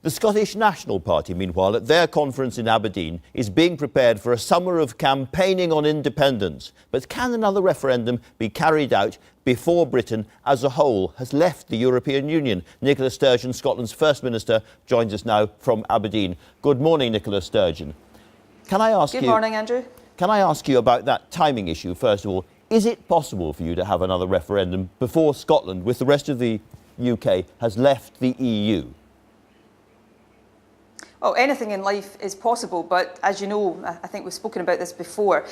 The Scottish National Party, meanwhile, at their conference in Aberdeen, is being prepared for a summer of campaigning on independence. But can another referendum be carried out before Britain as a whole has left the European Union? Nicola Sturgeon, Scotland's First Minister, joins us now from Aberdeen. Good morning, Nicola Sturgeon. Can I ask Good morning, Andrew. Can I ask you about that timing issue, first of all? Is it possible for you to have another referendum before Scotland, with the rest of the UK, has left the EU? Well, anything in life is possible, but as you know, I think we've spoken about this before,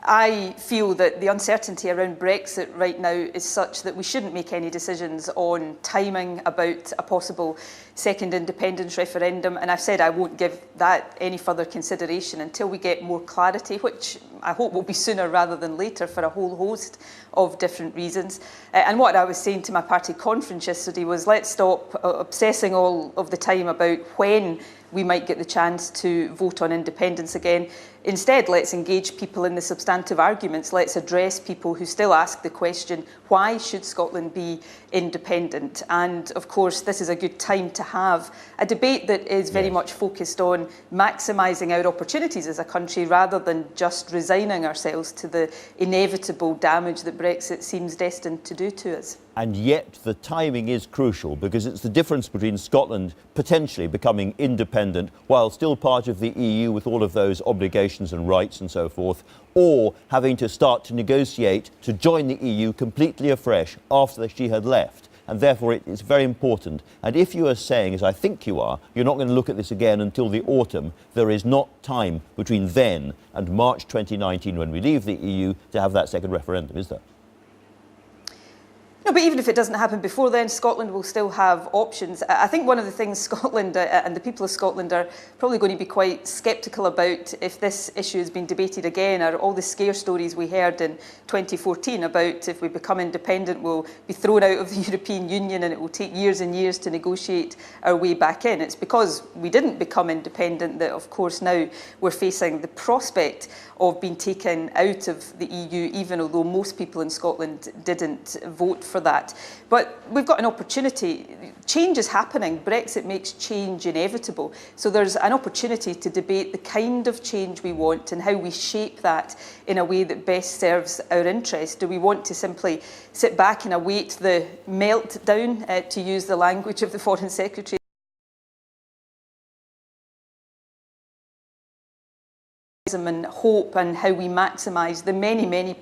I feel that the uncertainty around Brexit right now is such that we shouldn't make any decisions on timing about a possible second independence referendum, and I've said I won't give that any further consideration until we get more clarity, which I hope will be sooner rather than later for a whole host of different reasons. And what I was saying to my party conference yesterday was, let's stop obsessing all of the time about when we might get the chance to vote on independence again. Instead, let's engage people in the substantive arguments. Let's address people who still ask the question, why should Scotland be independent? And of course, this is a good time to have a debate that is very much focused on maximising our opportunities as a country rather than just resigning ourselves to the inevitable damage that Brexit seems destined to do to us. And yet the timing is crucial, because it's the difference between Scotland potentially becoming independent while still part of the EU with all of those obligations and rights and so forth, or having to start to negotiate to join the EU completely afresh after she had left. And therefore it is very important. And if you are saying, as I think you are, you're not going to look at this again until the autumn, there is not time between then and March 2019, when we leave the EU, to have that second referendum, is there? No, but even if it doesn't happen before then, Scotland will still have options. I think one of the things Scotland and the people of Scotland are probably going to be quite sceptical about if this issue has been debated again are all the scare stories we heard in 2014 about if we become independent, we'll be thrown out of the European Union and it will take years and years to negotiate our way back in. It's because we didn't become independent that, of course, now we're facing the prospect of being taken out of the EU, even although most people in Scotland didn't vote for that. But we've got an opportunity. Change is happening. Brexit makes change inevitable. So there's an opportunity to debate the kind of change we want and how we shape that in a way that best serves our interest. Do we want to simply sit back and await the meltdown, to use the language of the Foreign Secretary, and hope, and how we maximise the many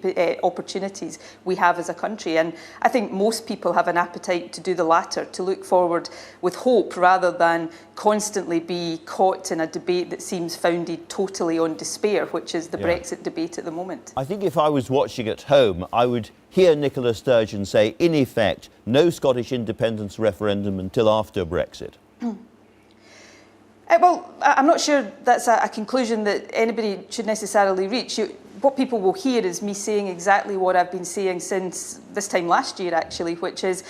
opportunities we have as a country? And I think most people have an appetite to do the latter, to look forward with hope rather than constantly be caught in a debate that seems founded totally on despair, which is the Brexit debate at the moment. I think if I was watching at home, I would hear Nicola Sturgeon say, in effect, no Scottish independence referendum until after Brexit. Well, I'm not sure that's a conclusion that anybody should necessarily reach. What people will hear is me saying exactly what I've been saying since this time last year, actually, which is,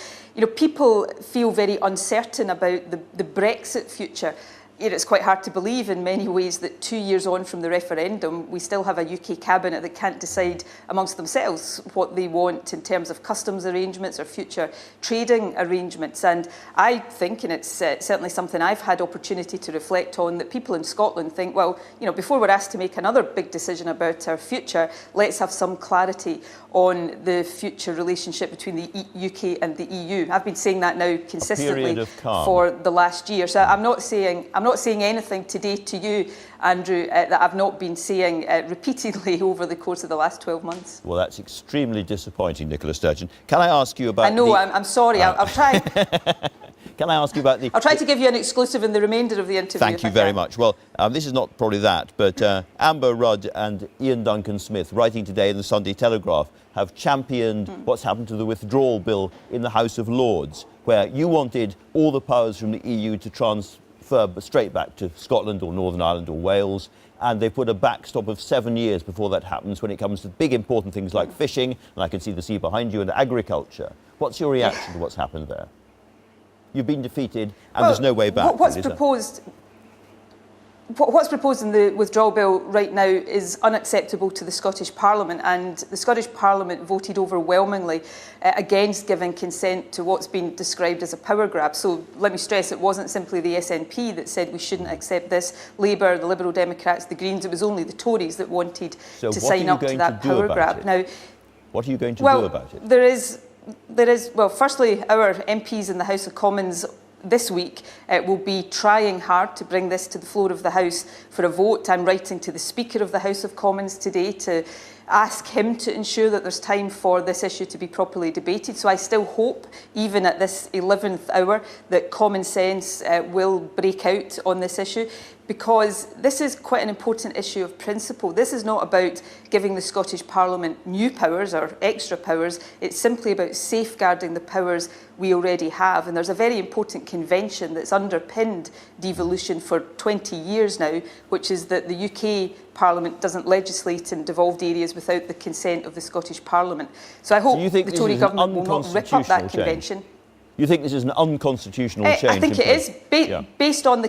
people feel very uncertain about the Brexit future. It's quite hard to believe in many ways that 2 years on from the referendum, we still have a UK cabinet that can't decide amongst themselves what they want in terms of customs arrangements or future trading arrangements. And I think, and it's certainly something I've had opportunity to reflect on, that people in Scotland think, well, before we're asked to make another big decision about our future, let's have some clarity on the future relationship between the UK and the EU. I've been saying that now consistently for the last year. So I'm not saying anything today to you, Andrew, that I've not been saying repeatedly over the course of the last 12 months. Well, that's extremely disappointing, Nicola Sturgeon. Can I ask you about... I know, I'm sorry, I'll try. Can I ask you about the... I'll try to give you an exclusive in the remainder of the interview. Thank you very much. Well, this is not probably that, but Amber Rudd and Ian Duncan-Smith, writing today in the Sunday Telegraph, have championed what's happened to the Withdrawal Bill in the House of Lords, where you wanted all the powers from the EU to transfer straight back to Scotland or Northern Ireland or Wales, and they put a backstop of 7 years before that happens when it comes to big important things like fishing, and I can see the sea behind you, and agriculture. What's your reaction to what's happened there? You've been defeated and there's no way back. What's proposed... What's proposed in the Withdrawal Bill right now is unacceptable to the Scottish Parliament, and the Scottish Parliament voted overwhelmingly against giving consent to what's been described as a power grab. So let me stress, it wasn't simply the SNP that said we shouldn't accept this. Labour, the Liberal Democrats, the Greens, it was only the Tories that wanted to sign up to that power grab. Now, what are you going to do about it? There is, well, firstly, our MPs in the House of Commons this week will be trying hard to bring this to the floor of the House for a vote. I'm writing to the Speaker of the House of Commons today to ask him to ensure that there's time for this issue to be properly debated. So I still hope, even at this 11th hour, that common sense will break out on this issue, because this is quite an important issue of principle. This is not about giving the Scottish Parliament new powers or extra powers. It's simply about safeguarding the powers we already have. And there's a very important convention that's underpinned devolution for 20 years now, which is that the UK Parliament doesn't legislate in devolved areas without the consent of the Scottish Parliament. So I hope the Tory government will not rip up that convention. You think this is an unconstitutional change? I think it is, based on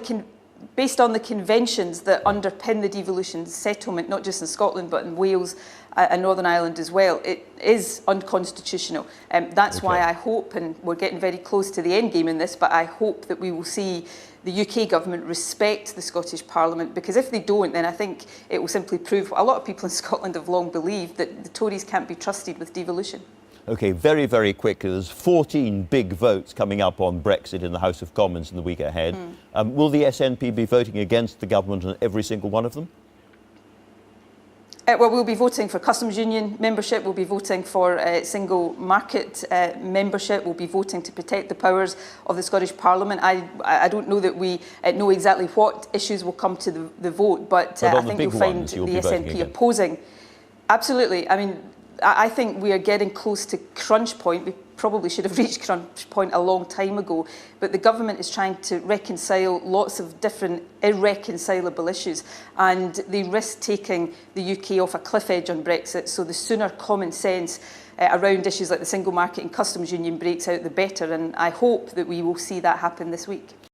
the conventions that underpin the devolution settlement, not just in Scotland but in Wales and Northern Ireland as well. It is unconstitutional. That's why I hope, and we're getting very close to the end game in this, but I hope that we will see the UK government respect the Scottish Parliament, because if they don't, then I think it will simply prove what a lot of people in Scotland have long believed, that the Tories can't be trusted with devolution. OK, very, very quickly, there's 14 big votes coming up on Brexit in the House of Commons in the week ahead. Will the SNP be voting against the government on every single one of them? Well, we'll be voting for customs union membership, we'll be voting for single market membership, we'll be voting to protect the powers of the Scottish Parliament. I don't know that we know exactly what issues will come to the vote, but I think you'll find the SNP opposing. Absolutely. I mean, I think we are getting close to crunch point. We probably should have reached crunch point a long time ago, but the government is trying to reconcile lots of different irreconcilable issues, and they risk taking the UK off a cliff edge on Brexit. So the sooner common sense around issues like the single market and customs union breaks out, the better, and I hope that we will see that happen this week.